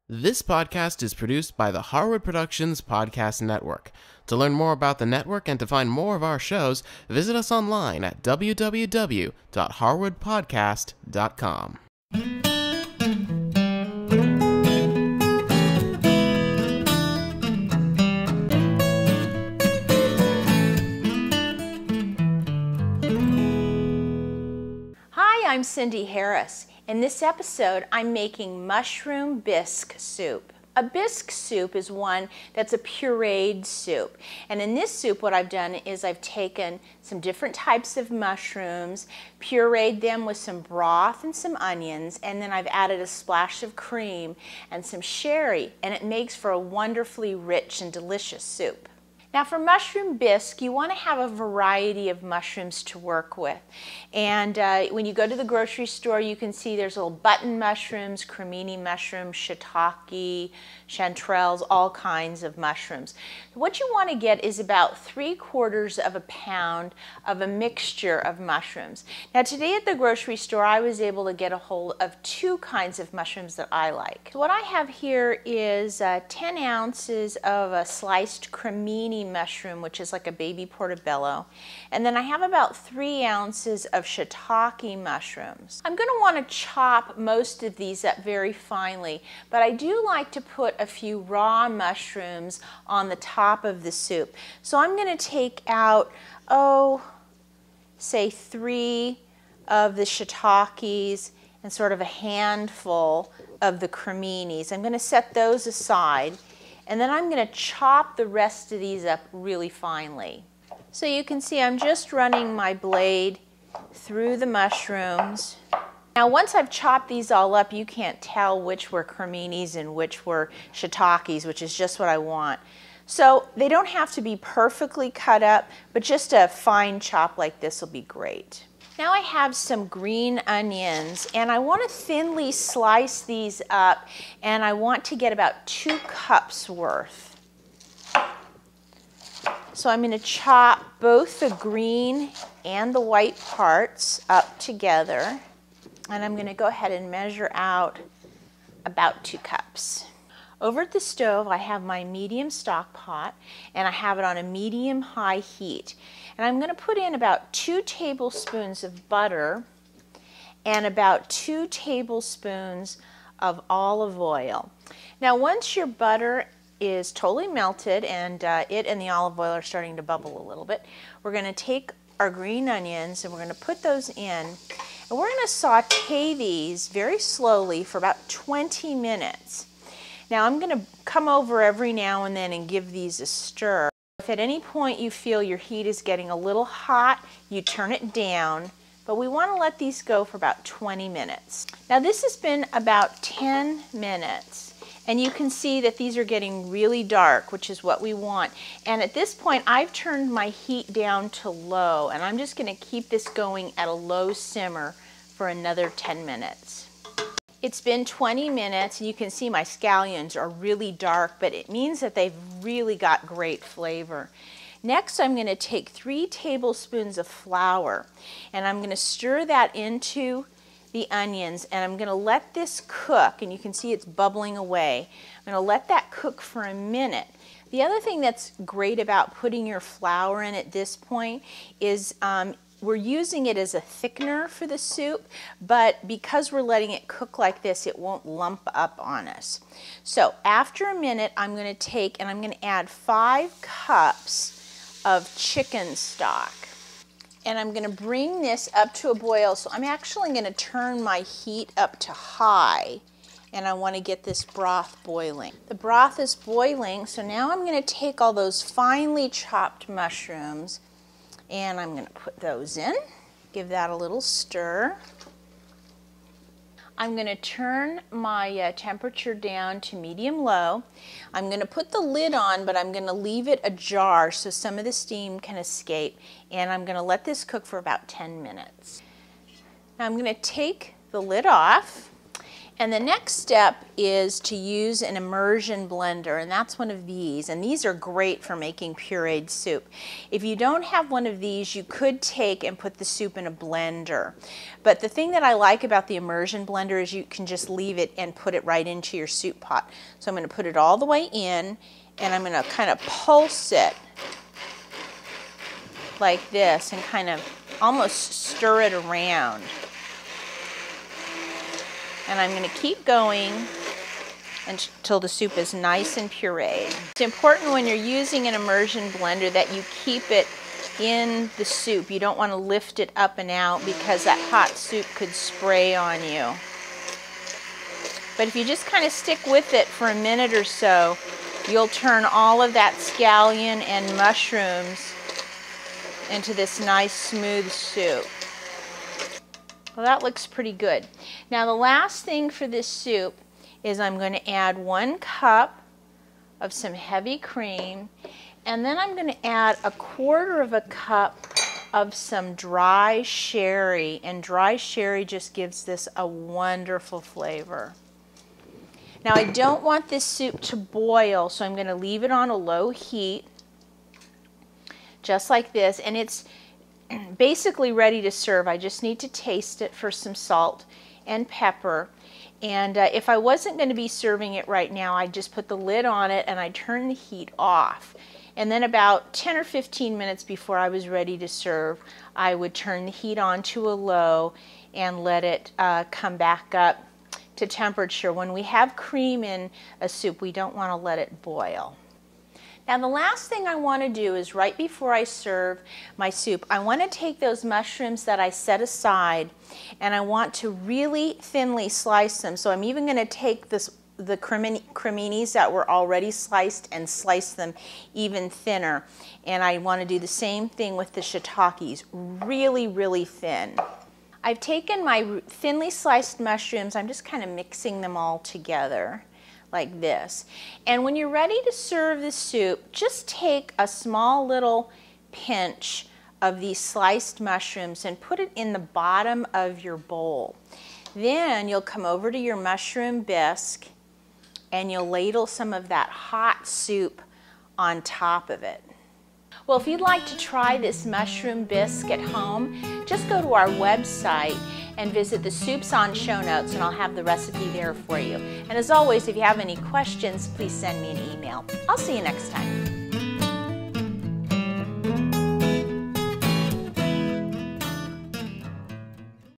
This podcast is produced by the Harwood Productions Podcast Network. To learn more about the network and to find more of our shows, visit us online at www.harwoodpodcast.com. Hi, I'm Cindy Harris. In this episode, I'm making mushroom bisque soup. A bisque soup is one that's a pureed soup. And in this soup, what I've done is I've taken some different types of mushrooms, pureed them with some broth and some onions, and then I've added a splash of cream and some sherry, and it makes for a wonderfully rich and delicious soup. Now for mushroom bisque, you want to have a variety of mushrooms to work with. And when you go to the grocery store, you can see there's little button mushrooms, cremini mushrooms, shiitake, chanterelles, all kinds of mushrooms. What you want to get is about 3/4 of a pound of a mixture of mushrooms. Now today at the grocery store, I was able to get a hold of 2 kinds of mushrooms that I like. So what I have here is 10 ounces of a sliced cremini mushroom, which is like a baby portobello, and then I have about 3 ounces of shiitake mushrooms. I'm going to want to chop most of these up very finely, but I do like to put a few raw mushrooms on the top of the soup. So I'm going to take out, say 3 of the shiitakes and sort of a handful of the creminis. I'm going to set those aside. And then I'm going to chop the rest of these up really finely. So you can see I'm just running my blade through the mushrooms. Now once I've chopped these all up, you can't tell which were creminis and which were shiitakes, which is just what I want. So they don't have to be perfectly cut up, but just a fine chop like this will be great. Now I have some green onions, and I want to thinly slice these up, and I want to get about 2 cups worth. So I'm going to chop both the green and the white parts up together, and I'm going to go ahead and measure out about 2 cups. Over at the stove, I have my medium stock pot, and I have it on a medium-high heat. And I'm going to put in about 2 tablespoons of butter and about 2 tablespoons of olive oil. Now once your butter is totally melted and it and the olive oil are starting to bubble a little bit, we're going to take our green onions and we're going to put those in. And we're going to saute these very slowly for about 20 minutes. Now I'm going to come over every now and then and give these a stir. If at any point you feel your heat is getting a little hot, you turn it down, but we want to let these go for about 20 minutes. Now this has been about 10 minutes, and you can see that these are getting really dark, which is what we want. And at this point, I've turned my heat down to low, and I'm just going to keep this going at a low simmer for another 10 minutes. It's been 20 minutes, and you can see my scallions are really dark, but it means that they've really got great flavor. Next, I'm going to take 3 tablespoons of flour, and I'm going to stir that into the onions, and I'm going to let this cook, and you can see it's bubbling away. I'm going to let that cook for a minute. The other thing that's great about putting your flour in at this point is we're using it as a thickener for the soup, but because we're letting it cook like this, it won't lump up on us. So after a minute, I'm going to take and I'm going to add 5 cups of chicken stock. And I'm going to bring this up to a boil. So I'm actually going to turn my heat up to high, and I want to get this broth boiling. The broth is boiling, so now I'm going to take all those finely chopped mushrooms and I'm going to put those in, give that a little stir. I'm going to turn my temperature down to medium-low. I'm going to put the lid on, but I'm going to leave it ajar so some of the steam can escape, and I'm going to let this cook for about 10 minutes. Now I'm going to take the lid off, And the next step is to use an immersion blender, and that's one of these. And these are great for making pureed soup. If you don't have one of these, you could take and put the soup in a blender. But the thing that I like about the immersion blender is you can just leave it and put it right into your soup pot. So I'm going to put it all the way in, and I'm going to kind of pulse it like this and kind of almost stir it around. And I'm going to keep going until the soup is nice and pureed. It's important when you're using an immersion blender that you keep it in the soup. You don't want to lift it up and out because that hot soup could spray on you. But if you just kind of stick with it for a minute or so, you'll turn all of that scallion and mushrooms into this nice smooth soup. Well, that looks pretty good. Now the last thing for this soup is I'm going to add 1 cup of some heavy cream, and then I'm going to add 1/4 cup of some dry sherry, and dry sherry just gives this a wonderful flavor. Now I don't want this soup to boil, so I'm going to leave it on a low heat, just like this, and it's basically ready to serve. I just need to taste it for some salt and pepper. And if I wasn't going to be serving it right now, I'd just put the lid on it and I'd turn the heat off. And then about 10 or 15 minutes before I was ready to serve, I would turn the heat on to a low and let it come back up to temperature. When we have cream in a soup, we don't want to let it boil. Now the last thing I want to do is right before I serve my soup, I want to take those mushrooms that I set aside and I want to really thinly slice them. So I'm even going to take the creminis that were already sliced and slice them even thinner. And I want to do the same thing with the shiitakes, really, really thin. I've taken my thinly sliced mushrooms, I'm just kind of mixing them all together like this. And when you're ready to serve the soup, just take a small little pinch of these sliced mushrooms and put it in the bottom of your bowl. Then you'll come over to your mushroom bisque and you'll ladle some of that hot soup on top of it. Well, if you'd like to try this mushroom bisque at home, just go to our website and visit the Soups On show notes, and I'll have the recipe there for you. And as always, if you have any questions, please send me an email. I'll see you next time.